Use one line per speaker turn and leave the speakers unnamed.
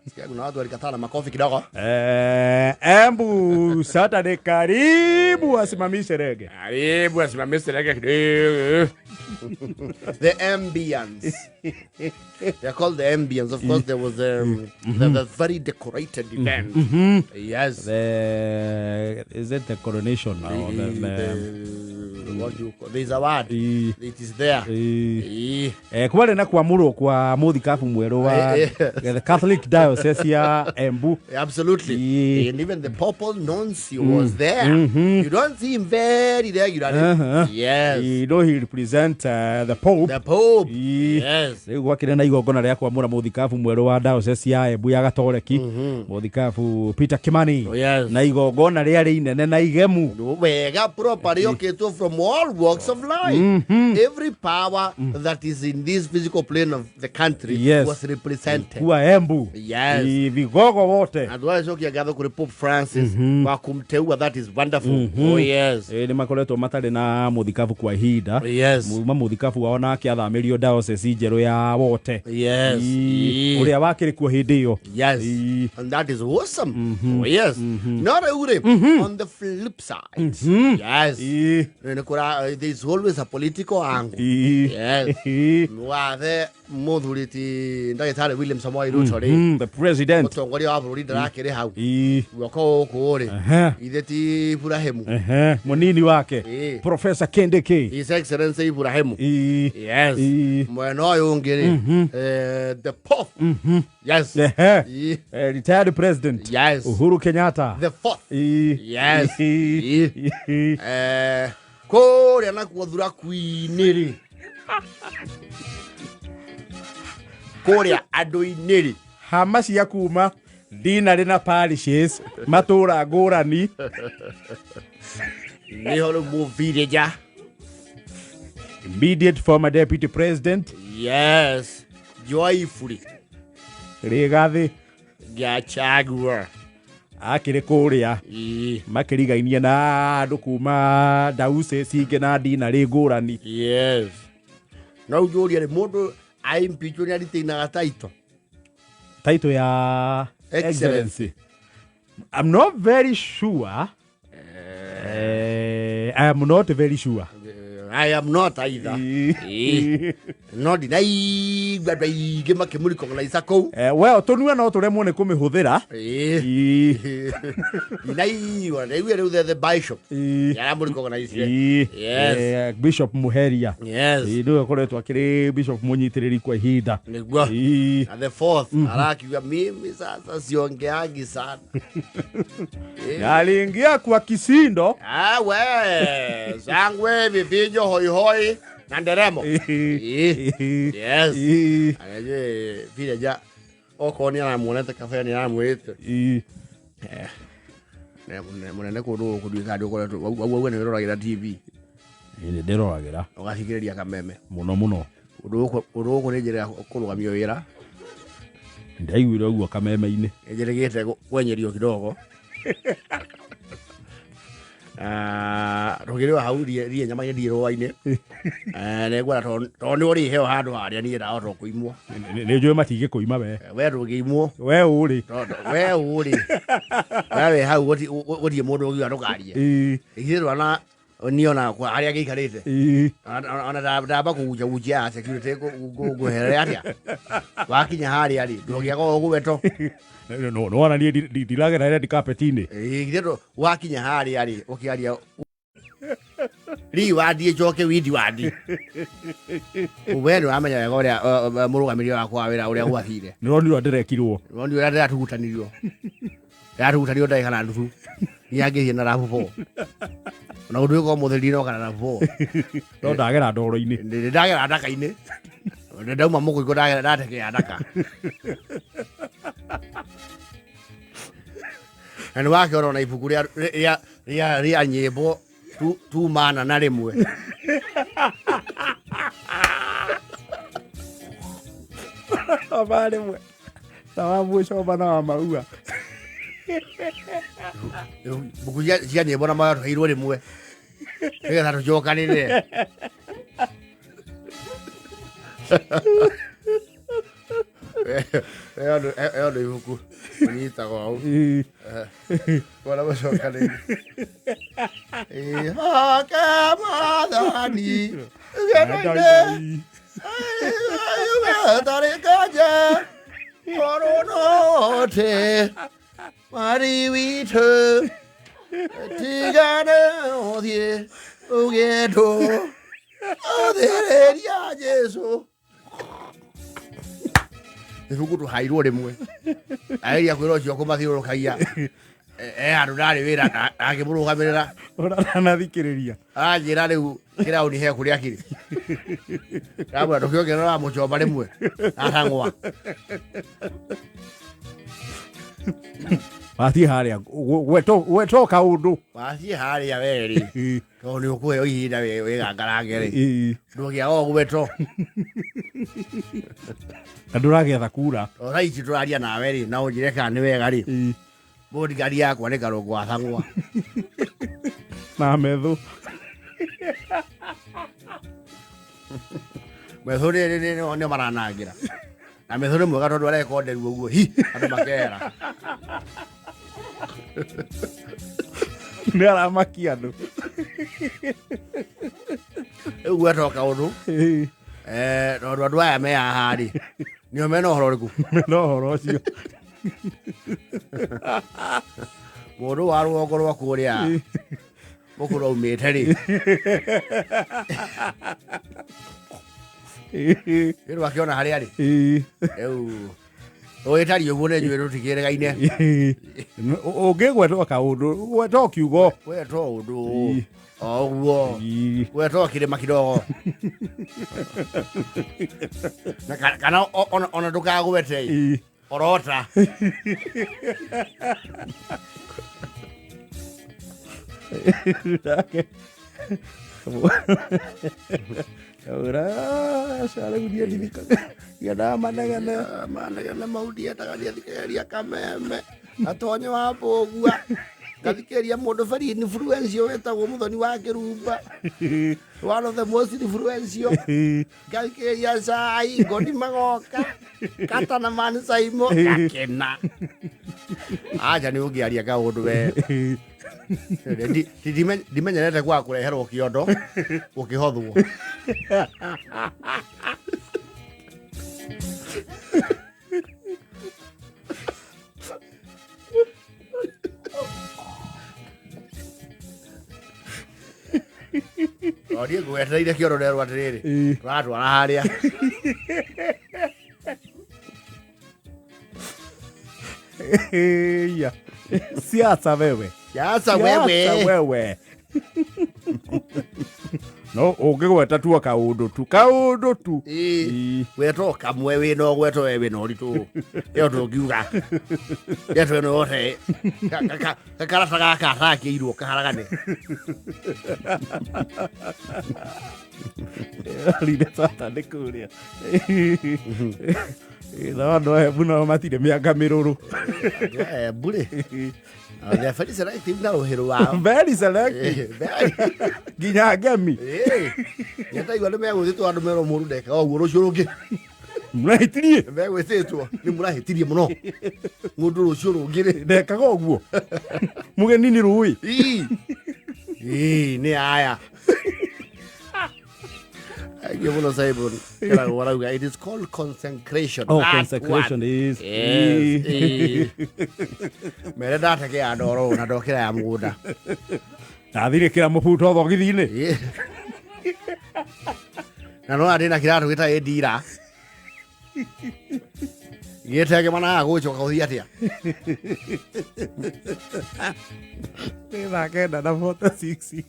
Sikia kuna watu walikatana makofi kidogo.
Embu Saturday karibu asimamishe rege.
Karibu asimamishe rege kidogo. The ambience. They're called the ambience. Of course, there was the very decorated event. Yes.
Is it the coronation now?
What do you call? There's a word. It is there.
Kwale na kuamuru kwa muthikabu mweru wa the Catholic Diocese ya Embu.
Absolutely. And even the Papal Nuncio was there. You don't see him very regularly. Yes.
He represent the Pope.
The Pope. Yes.
Gwakire na igongona ria kwamura muthikabu mweru wa Diocese ya Embu ya Gatoleki. Muthikabu Peter Kimani. Na igongona ria ri inene na igemu.
Wega properly oketwo from all walks of life. Every power that is in this physical plane of the country was represented.
Kwa Embu.
Yes.
Vigogo wote.
And why shoki agatho kuri Pope Francis wa kumteua, that is wonderful. Oh yes.
Ni makoretwo matari na muthikabu kwa ihinda.
Yes.
Muthikabu wao na akiathamirio diocese njeru ya wote.
Yes.
Uria wakiri kwa hindi iyo.
Yes. And that is awesome. Oh yes. Not ure on the flip side. Yes. There's always a political angle. Yes. Mugathe Muthuriti ndagitari William Samoei Ruto
the president.
Mutongoria wa bururi ndarakire hau. Wako kuri. Itheti Ibrahimu.
Munini wake. Professor Kendeke.
His Excellency Ibrahimu. Yes. Mwena uyu ngiri the Pope. Yes.
Retired president.
Yes.
Uhuru Kenyatta.
The fourth. Yes. Kuri anakuthura kuiniri. Kuri andu-iniri.
Hamasi ya kuma dinari na parishes matura ngurani.
Ni horo muvireja.
Immediate former deputy president.
Yes. Joyfully.
Rigathi
Gachagua.
Akire kuria makirigainie na andu kuma dause singe na dinari ngurani.
Yes. No ujuria ni mundu aimpeachwo ni ariteinaga title
ya excellency. I'm not very sure. I am not very sure.
I am not either. No dinai gwadai gema kemuri kongla isako.
Well, tonua no turemwo ni kumihuthira.
Dinai wa we the bishop. Ya muri kongla isi. Yes.
Bishop Muheria.
Yes.
Ndio koretwo akiri bishop munyitiriri kwa ihinda.
Nigwa. And the fourth arakiwa mimi sasa siongeagi sana.
Aliingia kwa kisindo.
We sangwe vivinyo hoi hoi na nderemo. Yes. Aje vile ja okoni na muonete kafe ni na mwete. Munene kudu kuduika ndo kwa wewe ni roragira TV.
Ni nderoragira.
Ugathikiriria kameme.
Muno.
Udu kunijira kurugamia wira.
Ndaiguire uguo kameme-ini.
Ejeregete kwenyerio kidogo. Rugire wa hauri ria nyama ye ndiro-ini. Ne gwara toni uri heo handu haria ni nda oro kuimwo.
Ni njue matige kuima we.
We rugiimwo.
We uri.
We uri. We hau goti mundu ugiwa ndukarie. Igirwa na niona kwa aria gikarite. Ona ndaba kuja security guhere atia. Wakinya hari ari ndogia ko gubeto.
No wana ni dilagera red carpet-ini.
Githero wakinya hari ari ukiaria ri wadi joke widi wadi. Ubero amenya goria murugamiri wakwa wira uria gwathire.
Nironi ndirekirwo.
Nironi uria tugutanirio. Yarugutanirio ndai kana ndufu. Yagihie na rabu. Na undu ko mutherino kana rabu.
No ndagera ndoro-ini.
Ndagera ndaka-ini. Ndauma muko ko ndagera ndateke ndaka. Na wake ona ibuku ria nyimbo tu mana na rimwe.
Abale mwe. Sawa mwisho bana wa maua.
Buku cia nyimbo na maga tuheirwo rimwe. Ega ndo ibuku unyitaga au wala bacoka rĩngĩ hoka Mwathani ng'endo-inĩ tarĩ nganja oronote mari witũ tigane ũthiĩ ũgĩndũ ũthĩrĩria Jesũ ibuku tũhairwo rĩmwe ageria kwĩra ũcio kũmathiũrũrũkagia andũ ndarĩ wĩra akĩmũrũgamĩrĩra
ndanathikĩrĩria
anjĩra rĩu kĩraũni he kũrĩa kĩrĩ ndamwĩra ndũkĩongerera mũcomba rĩmwe atang'wa
wathiĩ harĩa gwetwo kaũndũ
wathiĩ harĩa werĩ tondũ nĩ ũkũheo ihinda wĩgangarange rĩ ndũgĩa o gweto
na ndũragetha kura
o thaa ici tũraria nawe rĩ na ũnjĩre kana nĩ wega rĩ bodigari yakwa nĩ karũngũ athang'wa
na methũ
methũ nĩo maranangĩra na methũ nĩ mwega tondũ arekonderu ũguo andũ makera
nĩ aramakia andũ
rĩu gwetoka ũndũ tondũ andũ aya me haha rĩ nĩo mena ũhoro ũrĩkũ
mena ũhoro ũcio
mũndũ wa rũgongo rwa kũrĩa mũkũrũ aumĩte rĩ rĩu akĩona harĩa rĩ rĩu ũgĩtari ũguo nĩ njũĩ tũtigĩrĩgaine
ũngĩgwetwo kaũndũ gwetwo kiugo
gwetwo ũndũ oguo gwetwo kĩrĩma kidogo kana ona ndũkagwete orota
caraguria ndithikaga
manegene mau ndiendaga ndiathikĩrĩria kameme gatonye wa mbũgua ngathikĩrĩria mũndũ very influencio wĩtagwo mũthoni wa kĩrumba one of the most influencio ngathikĩrĩria cai ngoni magoka katana mani saimo gakena aja nĩ ũngĩaria kaũndũ we ndimenyerete gwa kũreherwo kĩondo gũkĩhothwo Ndiĩ ngwetereire kĩondo nderwo atĩrĩrĩ tũratwara harĩa
siasa wewe no ũngĩgweta tua kaũndũ tu
gwetwo kamwe wĩna ũgweto we wĩna ũritũ ĩyo tũngiuga yetu ĩno yothe gakarata gaka arakĩirwo kaharagane
rinde tata nĩ kũrĩa na andũ a Embu nao matirĩ mĩanga mĩrũrũ
Embu rĩ they're very selective na rũhĩrũ wao
very selective nginya ngemi
nyataigua nĩ megwĩtĩtwo andũ merwo mũndũ ndeka ũguo rũciũ rũngĩ
mũrahĩtirie
megwĩtĩtwo nĩ mũrahĩtirie mũno mũndũ rũciũ rũngĩ rĩ
ndekaga ũguo mũgeni nĩ rũĩ
nĩ aya give us a Simon. It is called consecration.
Oh, consecration is.
Yes. Mere data ke adoro na dokira ya muda.
Athire kira mubuto thogithine.
Na no adina kira twita edira. Yetege mana gũcoka ũthiĩ atĩa.
Nĩ thake na 46.